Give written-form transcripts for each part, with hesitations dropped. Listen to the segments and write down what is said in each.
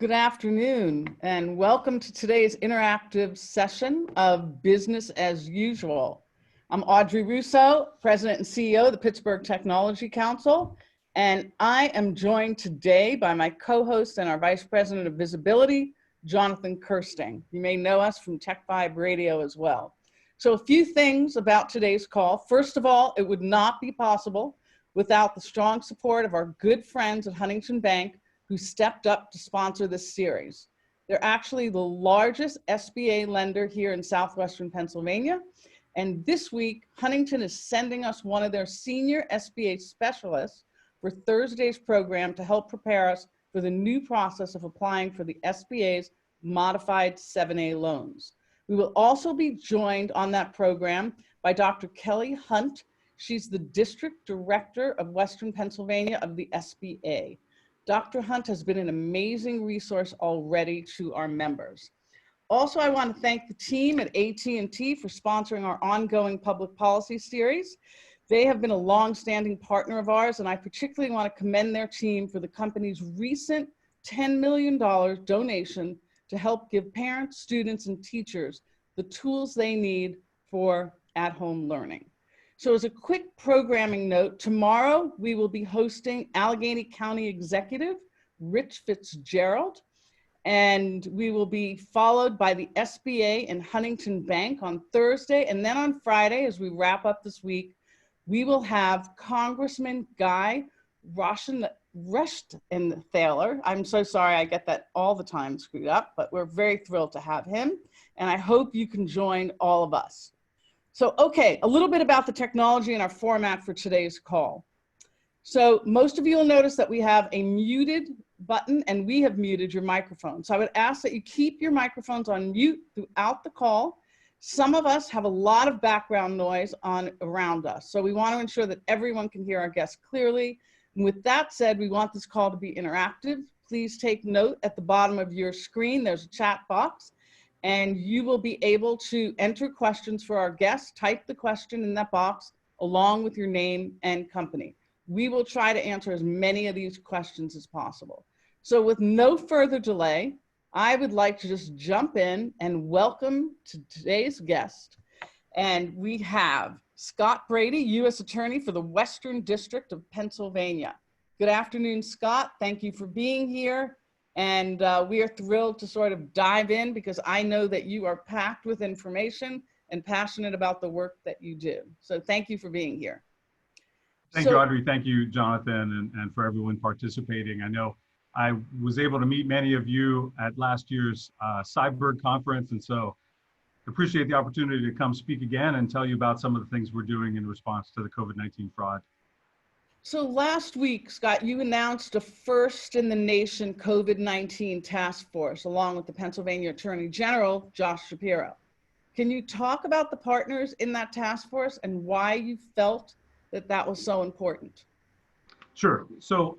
Good afternoon, and welcome to today's interactive session of Business as Usual. I'm Audrey Russo, President and CEO of the Pittsburgh Technology Council, and I am joined today by my co-host and our Vice President of Visibility, Jonathan Kirsting. You may know us from Tech Vibe Radio as well. So a few things about today's call. First of all, it would not be possible without the strong support of our good friends at Huntington Bank, who stepped up to sponsor this series. They're actually the largest SBA lender here in southwestern Pennsylvania. And this week, Huntington is sending us one of their senior SBA specialists for Thursday's program to help prepare us for the new process of applying for the SBA's modified 7A loans. We will also be joined on that program by Dr. Kelly Hunt. She's the District Director of Western Pennsylvania of the SBA. Dr. Hunt has been an amazing resource already to our members. Also, I want to thank the team at AT&T for sponsoring our ongoing public policy series. They have been a long-standing partner of ours, and I particularly want to commend their team for the company's recent $10 million donation to help give parents, students, and teachers the tools they need for at-home learning. So as a quick programming note, tomorrow we will be hosting Allegheny County Executive Rich Fitzgerald, and we will be followed by the SBA and Huntington Bank on Thursday. And then on Friday, as we wrap up this week, we will have Congressman Guy Rushenthaler. I'm so sorry, I get that all the time screwed up, but we're very thrilled to have him. And I hope you can join all of us. So, okay, a little bit about the technology and our format for today's call. So most of you will notice that we have a muted button, and we have muted your microphone. So I would ask that you keep your microphones on mute throughout the call. Some of us have a lot of background noise around us. So we want to ensure that everyone can hear our guests clearly. And with that said, we want this call to be interactive. Please take note at the bottom of your screen, there's a chat box, and you will be able to enter questions for our guests. Type the question in that box along with your name and company. We will try to answer as many of these questions as possible. So with no further delay, I would like to just jump in and welcome to today's guest. And we have Scott Brady, U.S. Attorney for the Western District of Pennsylvania. Good afternoon, Scott. Thank you for being here. And we are thrilled to sort of dive in because I know that you are packed with information and passionate about the work that you do. So thank you for being here. Thank you, Audrey. Thank you, Jonathan, and for everyone participating. I know I was able to meet many of you at last year's Cyberg conference, and so appreciate the opportunity to come speak again and tell you about some of the things we're doing in response to the COVID-19 fraud. So last week, Scott, you announced a first in the nation COVID-19 task force along with the Pennsylvania Attorney General, Josh Shapiro. Can you talk about the partners in that task force and why you felt that that was so important? Sure. So,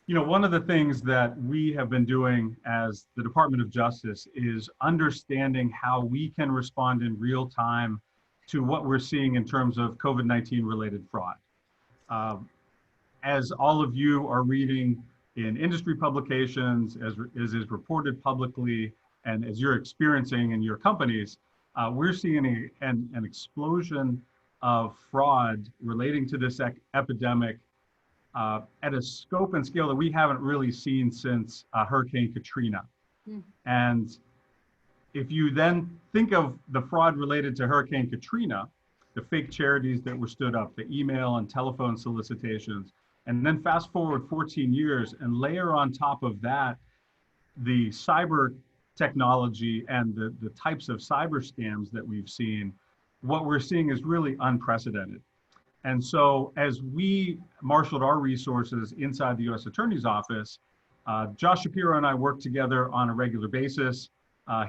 you know, one of the things that we have been doing as the Department of Justice is understanding how we can respond in real time to what we're seeing in terms of COVID-19 related fraud. As all of you are reading in industry publications, as is reported publicly, and as you're experiencing in your companies, we're seeing an explosion of fraud relating to this epidemic at a scope and scale that we haven't really seen since Hurricane Katrina. And if you then think of the fraud related to Hurricane Katrina, the fake charities that were stood up, the email and telephone solicitations, and then fast forward 14 years and layer on top of that the cyber technology and the types of cyber scams that we've seen, what we're seeing is really unprecedented. And so as we marshaled our resources inside the U.S. Attorney's Office, Josh Shapiro and I worked together on a regular basis.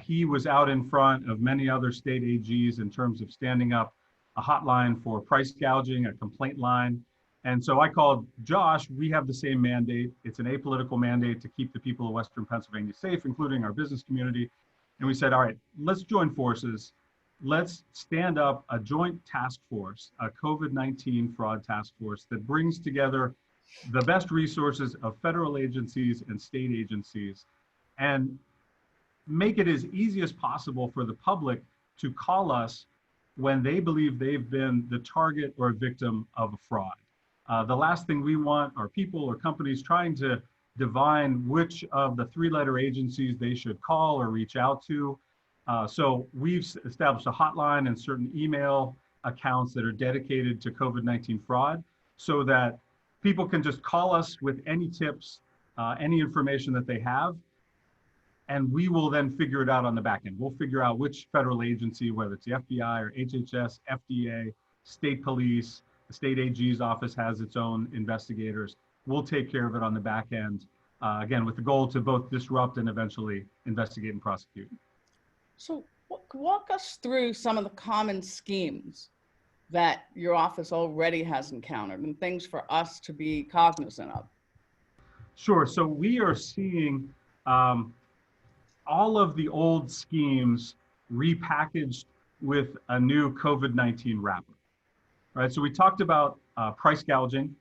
He was out in front of many other state AGs in terms of standing up a hotline for price gouging, a complaint line. And so I called Josh. We have the same mandate. It's an apolitical mandate to keep the people of Western Pennsylvania safe, including our business community. And we said, all right, let's join forces. Let's stand up a joint task force, a COVID-19 fraud task force that brings together the best resources of federal agencies and state agencies, and make it as easy as possible for the public to call us when they believe they've been the target or victim of a fraud. The last thing we want are people or companies trying to divine which of the three-letter agencies they should call or reach out to. So we've established a hotline and certain email accounts that are dedicated to COVID-19 fraud, so that people can just call us with any tips, any information that they have, and we will then figure it out on the back end. We'll figure out which federal agency, whether it's the FBI or HHS, FDA, state police, the state AG's office has its own investigators. We'll take care of it on the back end, again, with the goal to both disrupt and eventually investigate and prosecute. So walk us through some of the common schemes that your office already has encountered and things for us to be cognizant of. Sure. So we are seeing all of the old schemes repackaged with a new COVID-19 wrapper, right? So we talked about price gouging.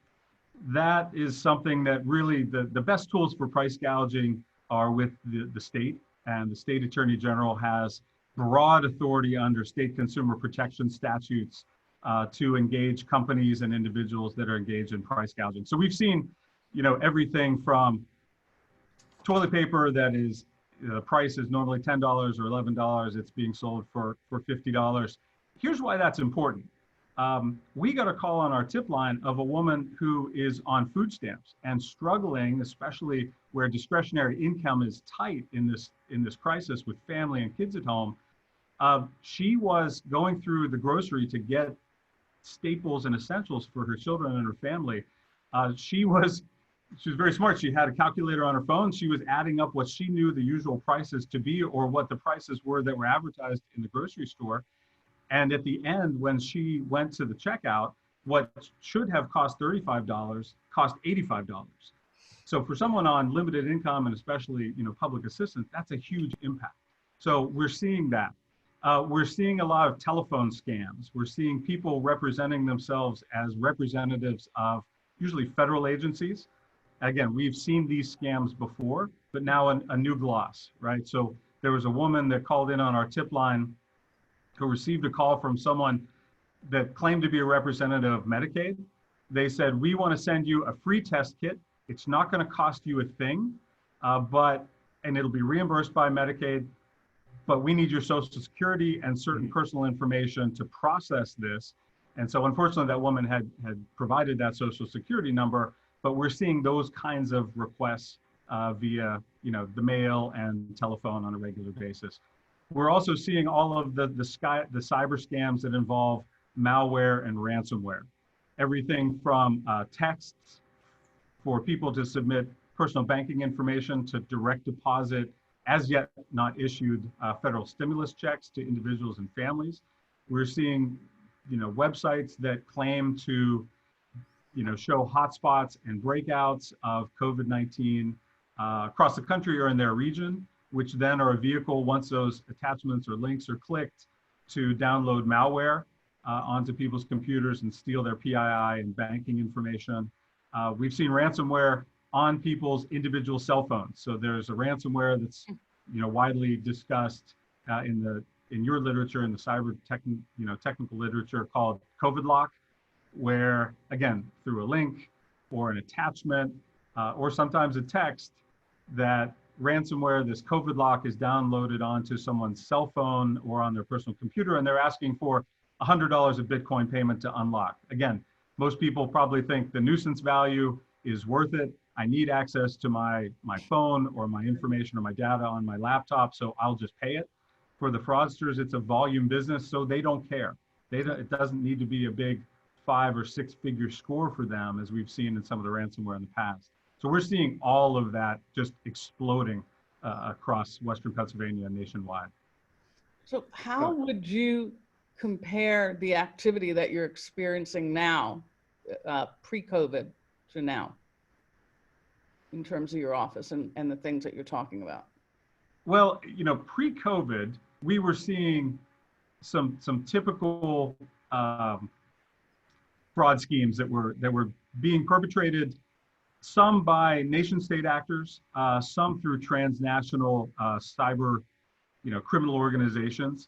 That is something that really the best tools for price gouging are with the state, and the state attorney general has broad authority under state consumer protection statutes to engage companies and individuals that are engaged in price gouging. So we've seen, everything from toilet paper that is, the price is normally $10 or $11, it's being sold for $50. Here's why that's important. We got a call on our tip line of a woman who is on food stamps and struggling, especially where discretionary income is tight in this crisis with family and kids at home. She was going through the grocery to get staples and essentials for her children and her family. She was very smart. She had a calculator on her phone. She was adding up what she knew the usual prices to be, or what the prices were that were advertised in the grocery store. And at the end, when she went to the checkout, what should have cost $35 cost $85. So for someone on limited income, and especially public assistance, that's a huge impact. So we're seeing that. We're seeing a lot of telephone scams. We're seeing people representing themselves as representatives of usually federal agencies. Again, we've seen these scams before, but now a new gloss, right? So there was a woman that called in on our tip line who received a call from someone that claimed to be a representative of Medicaid. They said, we want to send you a free test kit. It's not going to cost you a thing, and it'll be reimbursed by Medicaid, but we need your social security and certain personal information to process this. And so unfortunately, that woman had provided that social security number, but we're seeing those kinds of requests via the mail and telephone on a regular basis. We're also seeing all of the cyber scams that involve malware and ransomware. Everything from texts for people to submit personal banking information to direct deposit as yet not issued federal stimulus checks to individuals and families. We're seeing websites that claim to show hotspots and breakouts of COVID-19 across the country or in their region, which then are a vehicle, once those attachments or links are clicked, to download malware onto people's computers and steal their PII and banking information. We've seen ransomware on people's individual cell phones. So there's a ransomware that's widely discussed in your literature, in the cyber technical literature, called COVID lock, where again, through a link or an attachment or sometimes a text, that ransomware, this COVID lock, is downloaded onto someone's cell phone or on their personal computer, and they're asking for $100 of Bitcoin payment to unlock. Again, most people probably think the nuisance value is worth it. I need access to my phone or my information or my data on my laptop, so I'll just pay it. For the fraudsters, it's a volume business, so they don't care. It doesn't need to be a big 5 or 6 figure score for them, as we've seen in some of the ransomware in the past. So we're seeing all of that just exploding across Western Pennsylvania and nationwide. So how would you compare the activity that you're experiencing now, pre-COVID to now, in terms of your office and the things that you're talking about? Well, pre-COVID, we were seeing some typical fraud schemes that were being perpetrated some by nation state actors, some through transnational cyber, criminal organizations.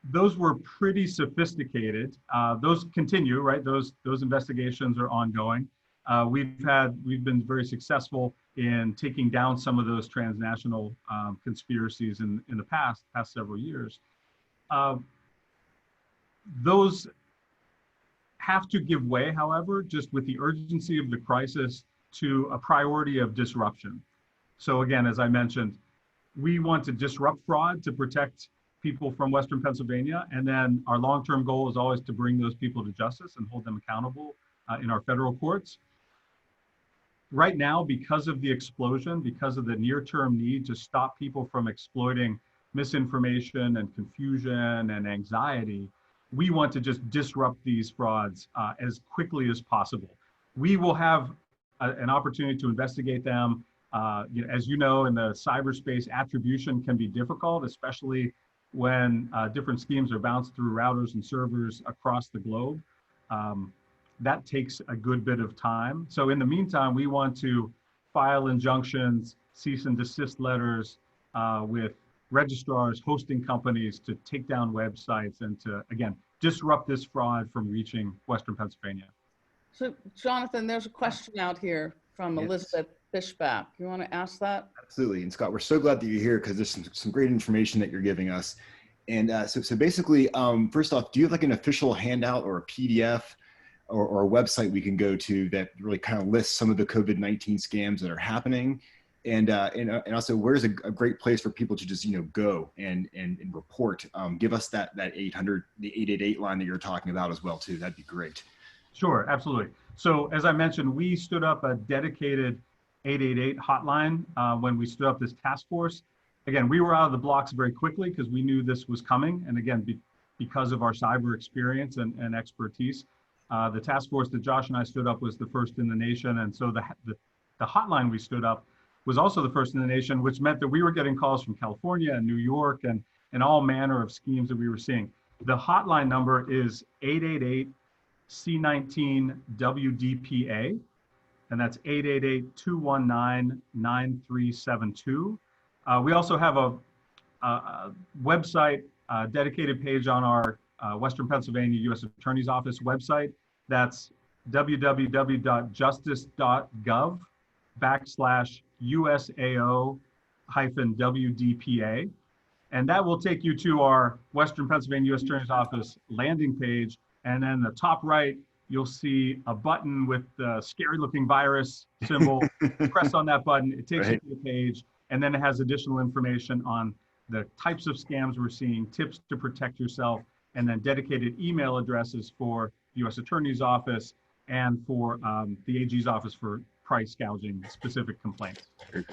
Those were pretty sophisticated. Those continue, right? Those investigations are ongoing. We've been very successful in taking down some of those transnational conspiracies in the past several years. Those have to give way, however, just with the urgency of the crisis, to a priority of disruption. So again, as I mentioned, we want to disrupt fraud to protect people from Western Pennsylvania. And then our long-term goal is always to bring those people to justice and hold them accountable in our federal courts. Right now, because of the explosion, because of the near-term need to stop people from exploiting misinformation and confusion and anxiety, we want to just disrupt these frauds as quickly as possible. We will have an opportunity to investigate them. As you know, in the cyberspace, attribution can be difficult, especially when different schemes are bounced through routers and servers across the globe. That takes a good bit of time. So in the meantime, we want to file injunctions, cease and desist letters with registrars, hosting companies to take down websites and to, again, disrupt this fraud from reaching Western Pennsylvania. So Jonathan, there's a question out here from Yes. Elizabeth Fishback. You want to ask that? Absolutely. And Scott, we're so glad that you're here because there's some great information that you're giving us. And so basically, first off, do you have like an official handout or a PDF or a website we can go to that really kind of lists some of the COVID-19 scams that are happening? And also, where's a great place for people to just go and report? Give us that 888 line that you're talking about as well too. That'd be great. Sure, absolutely. So as I mentioned, we stood up a dedicated 888 hotline when we stood up this task force. Again, we were out of the blocks very quickly because we knew this was coming. And again, because of our cyber experience and expertise, the task force that Josh and I stood up was the first in the nation. And so the hotline we stood up was also the first in the nation, which meant that we were getting calls from California and New York and all manner of schemes that we were seeing. The hotline number is 888-C19-WDPA, and that's 888-219-9372. We also have a website, dedicated page on our Western Pennsylvania U.S. Attorney's Office website. That's www.justice.gov/USAO-WDPA. And that will take you to our Western Pennsylvania U.S. Attorney's Office landing page. And then the top right, you'll see a button with the scary looking virus symbol. Press on that button, it takes you to the page. And then it has additional information on the types of scams we're seeing, tips to protect yourself, and then dedicated email addresses for the U.S. Attorney's Office and for the AG's office for price gouging specific complaints.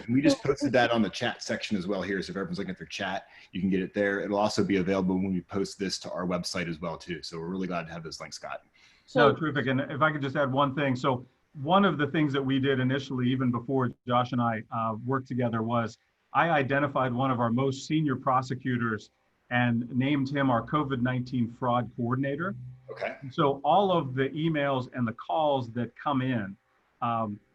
We just posted that on the chat section as well here. So if everyone's looking at their chat, you can get it there. It'll also be available when we post this to our website as well too. So we're really glad to have those links, Scott. So terrific. And if I could just add one thing. So one of the things that we did initially, even before Josh and I worked together, was I identified one of our most senior prosecutors and named him our COVID-19 fraud coordinator. Okay. So all of the emails and the calls that come in,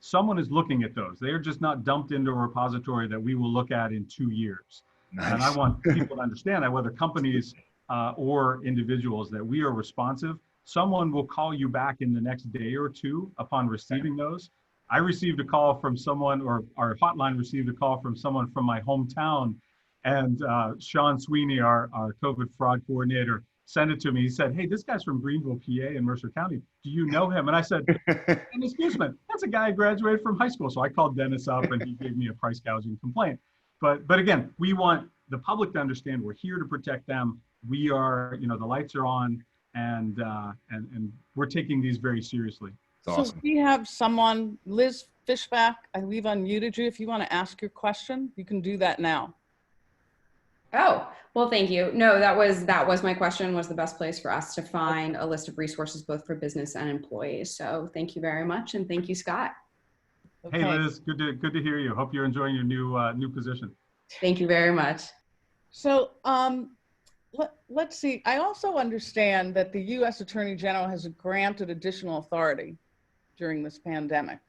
someone is looking at those. They are just not dumped into a repository that we will look at in 2 years. Nice. And I want people to understand that whether companies or individuals, that we are responsive. Someone will call you back in the next day or two upon receiving those. I received a call from someone, or our hotline received a call from someone from my hometown, and Sean Sweeney, our COVID fraud coordinator, sent it to me. He said, "Hey, this guy's from Greenville, PA in Mercer County. Do you know him?" And I said, "Dennis Guzman, that's a guy I graduated from high school." So I called Dennis up and he gave me a price gouging complaint. But again, we want the public to understand we're here to protect them. We are, the lights are on, and we're taking these very seriously. Awesome. So we have someone, Liz Fishback, we've unmuted you. If you want to ask your question, you can do that now. Oh, well, thank you. No, that was my question, was the best place for us to find a list of resources, both for business and employees. So thank you very much. And thank you, Scott. Okay. Hey, Liz, good to hear you. Hope you're enjoying your new position. Thank you very much. So let's see. I also understand that the U.S. Attorney General has granted additional authority during this pandemic.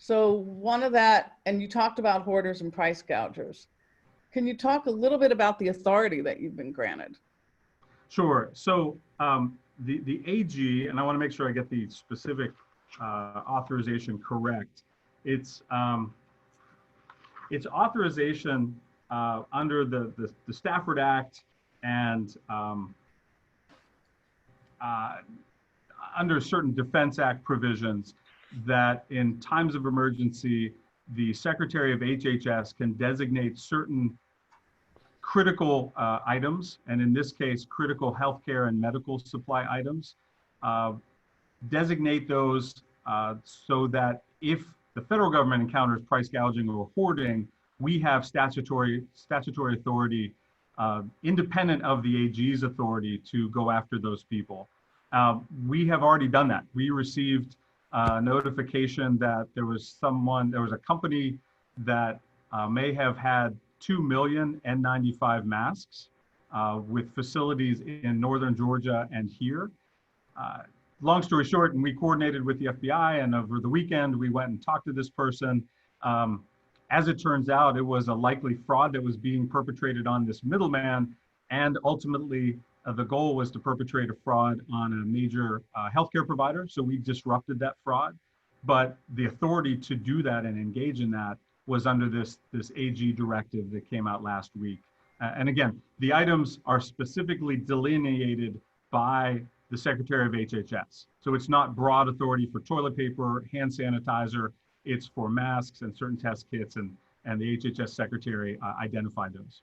So one of that, and you talked about hoarders and price gougers. Can you talk a little bit about the authority that you've been granted? Sure. So the AG, and I want to make sure I get the specific authorization correct. It's authorization under the Stafford Act and under certain Defense Act provisions that in times of emergency, the Secretary of HHS can designate certain critical items, and in this case, critical healthcare and medical supply items, designate those so that if the federal government encounters price gouging or hoarding, we have statutory authority independent of the AG's authority to go after those people. We have already done that. We received notification that there was a company that may have had 2 million N95 masks with facilities in northern Georgia and here. Long story short, and we coordinated with the FBI, and over the weekend we went and talked to this person. As it turns out, it was a likely fraud that was being perpetrated on this middleman, and ultimately the goal was to perpetrate a fraud on a major healthcare provider. So we disrupted that fraud, but the authority to do that and engage in that was under this AG directive that came out last week. And again, the items are specifically delineated by the Secretary of HHS. So it's not broad authority for toilet paper, hand sanitizer, it's for masks and certain test kits, and the HHS Secretary identified those.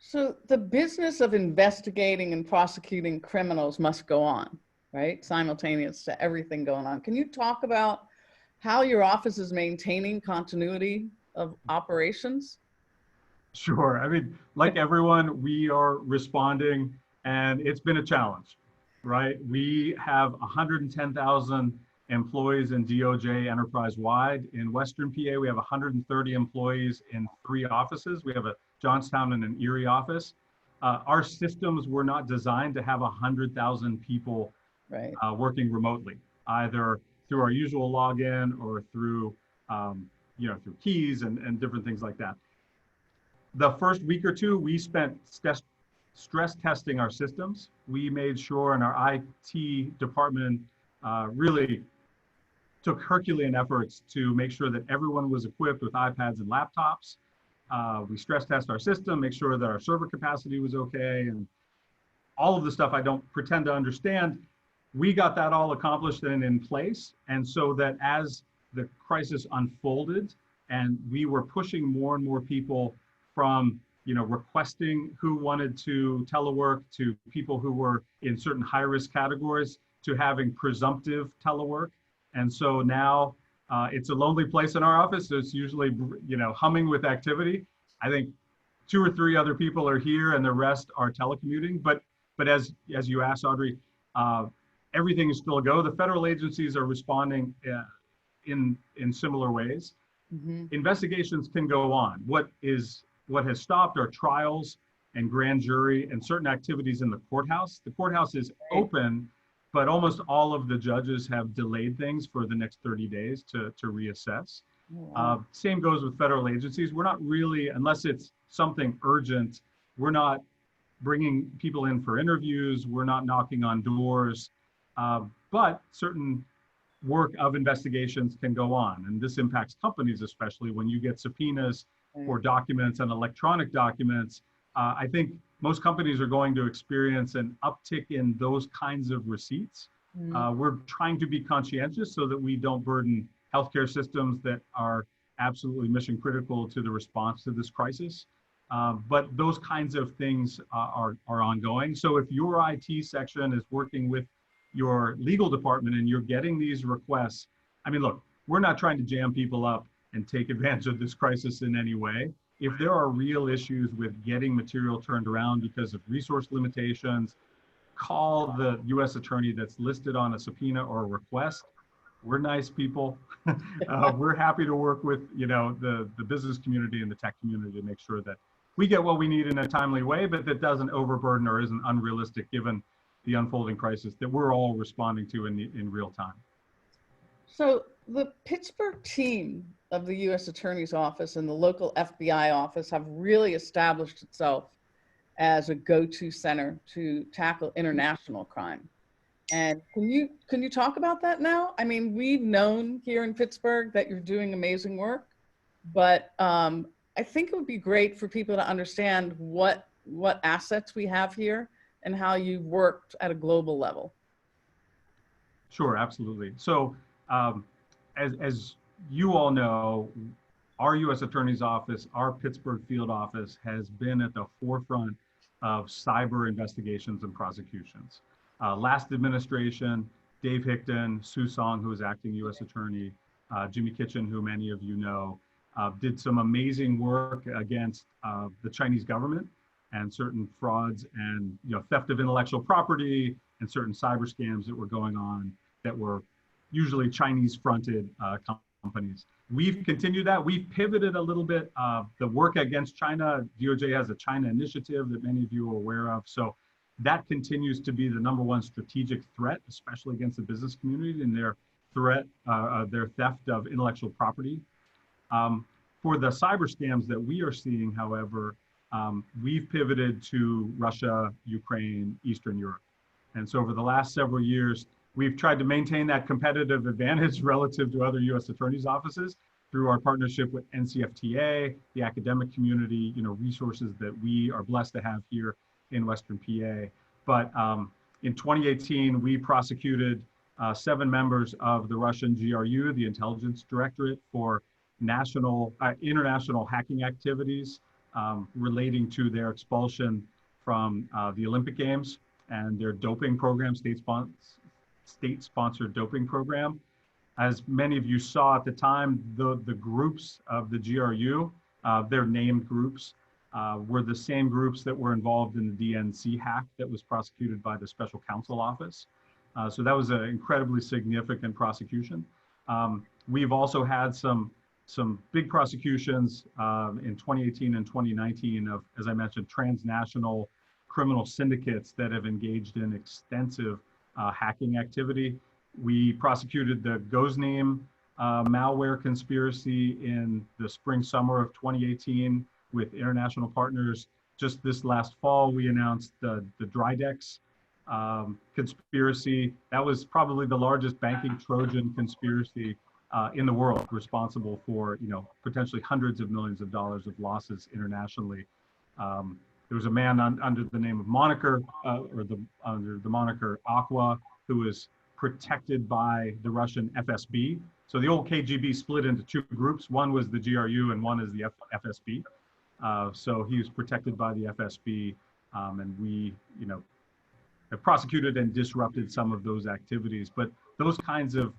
So the business of investigating and prosecuting criminals must go on, right? Simultaneous to everything going on. Can you talk about how your office is maintaining continuity of operations? Sure. I mean, like everyone, we are responding, and it's been a challenge, right? We have 110,000 employees in DOJ enterprise-wide. In Western PA, we have 130 employees in 3 offices. We have a Johnstown and an Erie office. Our systems were not designed to have 100,000 people right. Working remotely, either through our usual login or through, through keys and different things like that. The first week or two, we spent stress testing our systems. We made sure, and our IT department really took Herculean efforts to make sure that everyone was equipped with iPads and laptops. We stress test our system, make sure that our server capacity was okay, and all of the stuff I don't pretend to understand. We got that all accomplished and in place. And so that as the crisis unfolded and we were pushing more and more people from, requesting who wanted to telework to people who were in certain high-risk categories to having presumptive telework. And so now it's a lonely place in our office. So it's usually, humming with activity. I think 2 or 3 other people are here and the rest are telecommuting. But as you asked, Audrey, everything is still a go. The federal agencies are responding in similar ways. Mm-hmm. Investigations can go on. What has stopped are trials and grand jury and certain activities in the courthouse. The courthouse is open, but almost all of the judges have delayed things for the next 30 days to reassess. Wow. Same goes with federal agencies. We're not really, unless it's something urgent, we're not bringing people in for interviews. We're not knocking on doors. But certain work of investigations can go on. And this impacts companies, especially when you get subpoenas for documents and electronic documents. I think most companies are going to experience an uptick in those kinds of receipts. We're trying to be conscientious so that we don't burden healthcare systems that are absolutely mission critical to the response to this crisis. But those kinds of things are ongoing. So if your IT section is working with your legal department and you're getting these requests, I mean, look, we're not trying to jam people up and take advantage of this crisis in any way. If there are real issues with getting material turned around because of resource limitations, call the U.S. attorney that's listed on a subpoena or a request. We're nice people. We're happy to work with, the business community and the tech community to make sure that we get what we need in a timely way, but that doesn't overburden or isn't unrealistic given the unfolding crisis that we're all responding to in real time. So The Pittsburgh team of the U.S. Attorney's Office and the local FBI office have really established itself as a go-to center to tackle international crime. And can you talk about that now? I mean, we've known here in Pittsburgh that you're doing amazing work, but I think it would be great for people to understand what assets we have here and how you've worked at a global level. Sure, absolutely. So as you all know, our U.S. Attorney's Office, our Pittsburgh field office, has been at the forefront of cyber investigations and prosecutions. Last administration, Dave Hickton, Sue Song, who is acting U.S. Attorney, Jimmy Kitchen, who many of you know, did some amazing work against the Chinese government and certain frauds and theft of intellectual property and certain cyber scams that were going on that were usually Chinese-fronted companies. We've continued that. We've pivoted a little bit. The work against China, DOJ has a China initiative that many of you are aware of. So that continues to be the #1 strategic threat, especially against the business community and their theft of intellectual property. For the cyber scams that we are seeing, however, we've pivoted to Russia, Ukraine, Eastern Europe. And so over the last several years, we've tried to maintain that competitive advantage relative to other U.S. attorneys' offices through our partnership with NCFTA, the academic community, resources that we are blessed to have here in Western PA. But in 2018, we prosecuted 7 members of the Russian GRU, the Intelligence Directorate, for international hacking activities relating to their expulsion from the Olympic Games and their doping program, state-sponsored doping program. As many of you saw at the time, the groups of the GRU, their named groups, were the same groups that were involved in the DNC hack that was prosecuted by the Special Counsel Office. So that was an incredibly significant prosecution. We've also had some big prosecutions in 2018 and 2019 of, as I mentioned, transnational criminal syndicates that have engaged in extensive hacking activity. We prosecuted the Gouging malware conspiracy in the summer of 2018 with international partners. Just this last fall, we announced the Drydex conspiracy. That was probably the largest banking Trojan conspiracy in the world, responsible for potentially hundreds of millions of dollars of losses internationally. There was a man under the name of moniker, under the moniker Aqua, who was protected by the Russian FSB. So the old KGB split into 2 groups. One was the GRU and one is the FSB. So he was protected by the FSB, and we, have prosecuted and disrupted some of those activities. But those kinds of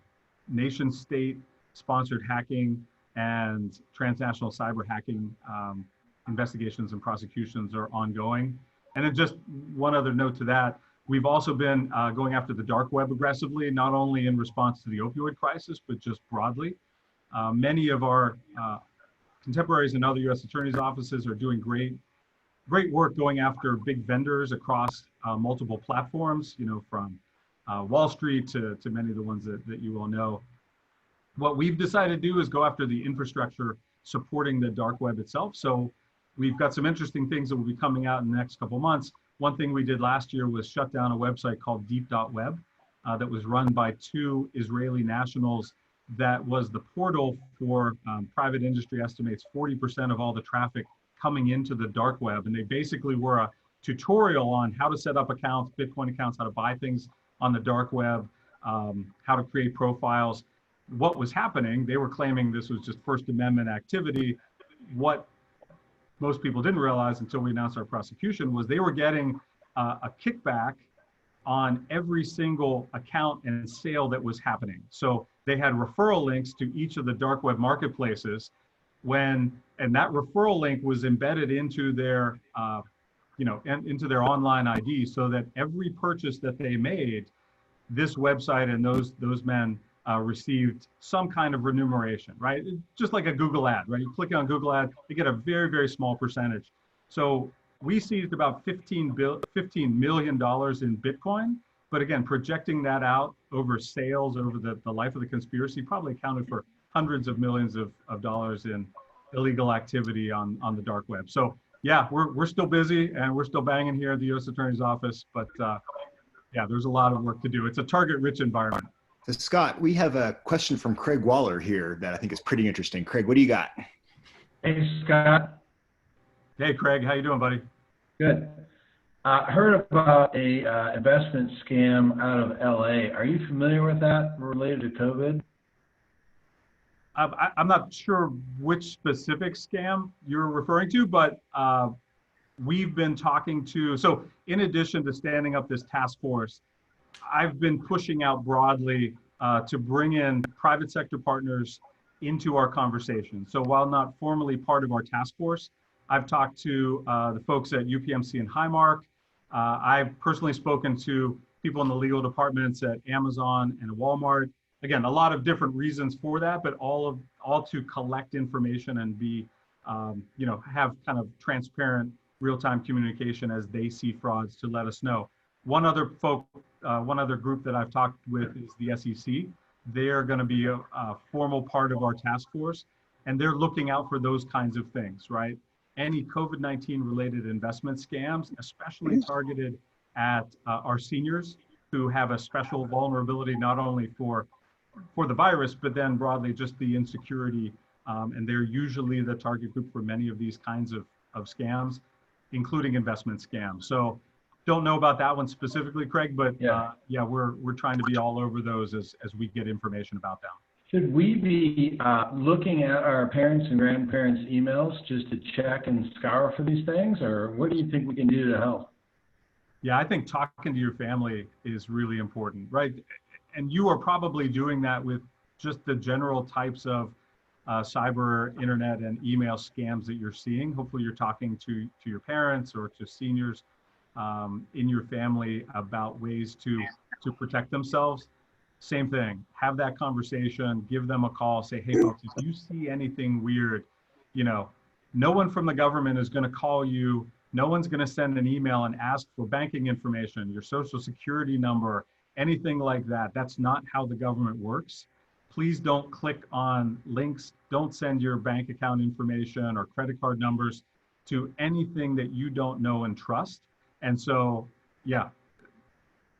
nation-state sponsored hacking and transnational cyber hacking investigations and prosecutions are ongoing. And then just one other note to that, we've also been going after the dark web aggressively, not only in response to the opioid crisis, but just broadly. Many of our contemporaries in other U.S. attorneys' offices are doing great work going after big vendors across multiple platforms, from Wall Street to many of the ones that you all know. What we've decided to do is go after the infrastructure supporting the dark web itself. So we've got some interesting things that will be coming out in the next couple months. One thing we did last year was shut down a website called deep.web that was run by 2 Israeli nationals that was the portal for private industry estimates 40% of all the traffic coming into the dark web. And they basically were a tutorial on how to set up accounts, Bitcoin accounts, how to buy things on the dark web, how to create profiles. What was happening, they were claiming this was just First Amendment activity. What most people didn't realize until we announced our prosecution was they were getting a kickback on every single account and sale that was happening. So they had referral links to each of the dark web marketplaces and that referral link was embedded into their, into their online ID, so that every purchase that they made, this website and those men received some kind of remuneration, right? Just like a Google ad, right? You click on Google ad, you get a very, very small percentage. So we seized about $15 million in Bitcoin, but again, projecting that out over sales over the life of the conspiracy probably accounted for hundreds of millions of dollars in illegal activity on the dark web. So yeah, we're still busy and we're still banging here at the U.S. Attorney's Office, but yeah, there's a lot of work to do. It's a target-rich environment. So Scott, we have a question from Craig Waller here that I think is pretty interesting. Craig, what do you got? Hey, Scott. Hey, Craig, how you doing, buddy? Good. I heard about a investment scam out of LA. Are you familiar with that related to COVID? I'm not sure which specific scam you're referring to, but we've been talking to, so in addition to standing up this task force, I've been pushing out broadly to bring in private sector partners into our conversation. So while not formally part of our task force, I've talked to the folks at UPMC and Highmark. I've personally spoken to people in the legal departments at Amazon and Walmart. Again, a lot of different reasons for that, but all to collect information and be, have kind of transparent real-time communication as they see frauds to let us know. One other group that I've talked with is the SEC. They are going to be a formal part of our task force, and they're looking out for those kinds of things, right? Any COVID-19 related investment scams, especially targeted at our seniors who have a special vulnerability, not only for the virus, but then broadly just the insecurity. And they're usually the target group for many of these kinds of scams, including investment scams. So don't know about that one specifically, Craig, but yeah, we're trying to be all over those as we get information about them. Should we be looking at our parents' and grandparents' emails just to check and scour for these things, or what do you think we can do to help? Yeah, I think talking to your family is really important, right? And you are probably doing that with just the general types of cyber, internet, and email scams that you're seeing. Hopefully you're talking to your parents or to seniors in your family about ways to protect themselves. Same thing, have that conversation, give them a call, say, hey folks, if you see anything weird, no one from the government is gonna call you, no one's gonna send an email and ask for banking information, your social security number, anything like that. That's not how the government works. Please don't click on links, don't send your bank account information or credit card numbers to anything that you don't know and trust. And so, yeah,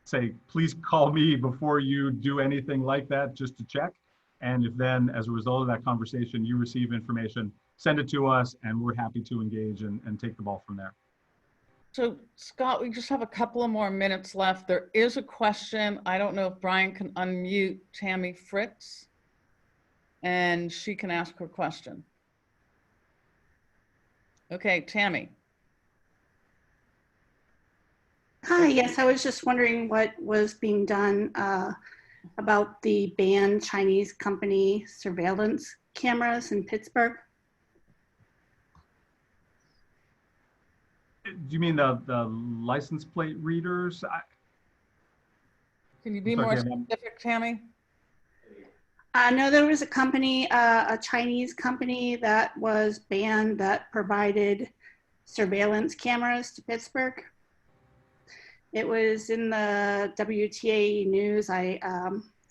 say, please call me before you do anything like that, just to check. And if then, as a result of that conversation, you receive information, send it to us, and we're happy to engage and take the ball from there. So Scott, we just have a couple of more minutes left. There is a question. I don't know if Brian can unmute Tammy Fritz, and she can ask her question. Okay, Tammy. Hi, yes, I was just wondering what was being done about the banned Chinese company surveillance cameras in Pittsburgh. Do you mean the license plate readers? Can you be more specific, Tammy? No, there was a company, a Chinese company that was banned that provided surveillance cameras to Pittsburgh. It was in the WTA news. I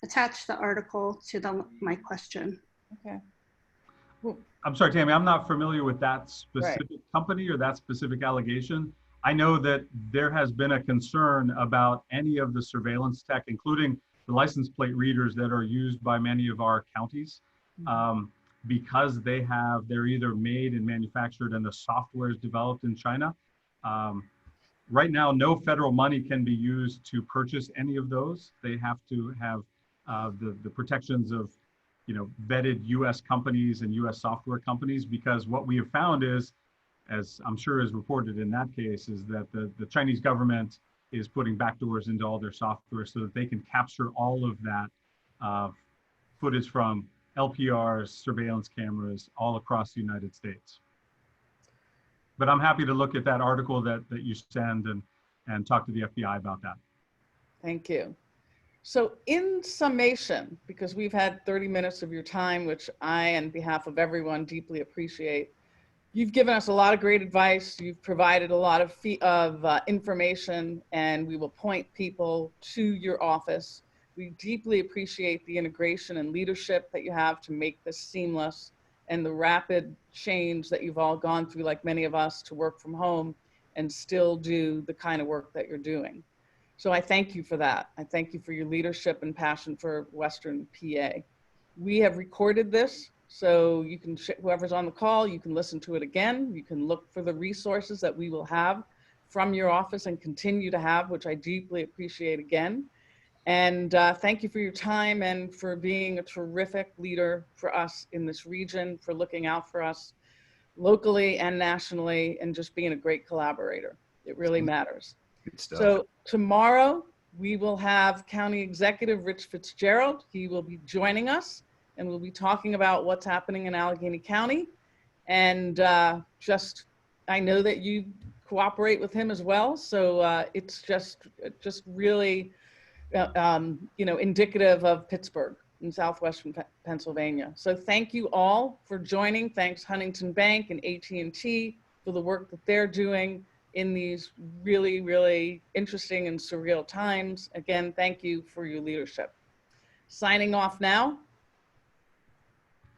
attached the article to my question. Okay. Well, I'm sorry, Tammy, I'm not familiar with that specific company or that specific allegation. I know that there has been a concern about any of the surveillance tech, including the license plate readers that are used by many of our counties, because they're either made and manufactured and the software is developed in China. Right now, no federal money can be used to purchase any of those. They have to have the protections of vetted US companies and US software companies, because what we have found is, as I'm sure is reported in that case, is that the Chinese government is putting backdoors into all their software so that they can capture all of that footage from LPRs, surveillance cameras all across the United States. But I'm happy to look at that article that you send and talk to the FBI about that. thank you. So in summation, because we've had 30 minutes of your time, which I, on behalf of everyone, deeply appreciate, you've given us a lot of great advice. You've provided a lot of information, and we will point people to your office We deeply appreciate the integration and leadership that you have to make this seamless, and the rapid change that you've all gone through, like many of us, to work from home and still do the kind of work that you're doing. So I thank you for that. I thank you for your leadership and passion for Western PA. We have recorded this, so you can, whoever's on the call, you can listen to it again. You can look for the resources that we will have from your office and continue to have, which I deeply appreciate again. And thank you for your time and for being a terrific leader for us in this region, for looking out for us locally and nationally, and just being a great collaborator. It really matters. Good stuff. So tomorrow we will have County Executive Rich Fitzgerald. He will be joining us, and we'll be talking about what's happening in Allegheny County. And I know that you cooperate with him as well. So it's just really, indicative of Pittsburgh in southwestern Pennsylvania. So thank you all for joining. Thanks Huntington Bank and AT&T for the work that they're doing in these really, really interesting and surreal times. Again, thank you for your leadership. Signing off now.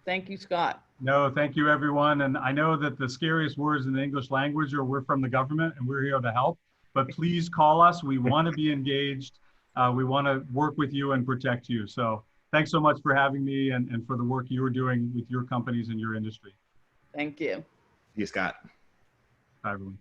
Thank you, Scott. No, thank you, everyone. And I know that the scariest words in the English language are "we're from the government and we're here to help," but please call us. We want to be engaged. We want to work with you and protect you. So thanks so much for having me and for the work you're doing with your companies and your industry. Thank you. See you, Scott. Bye, everyone.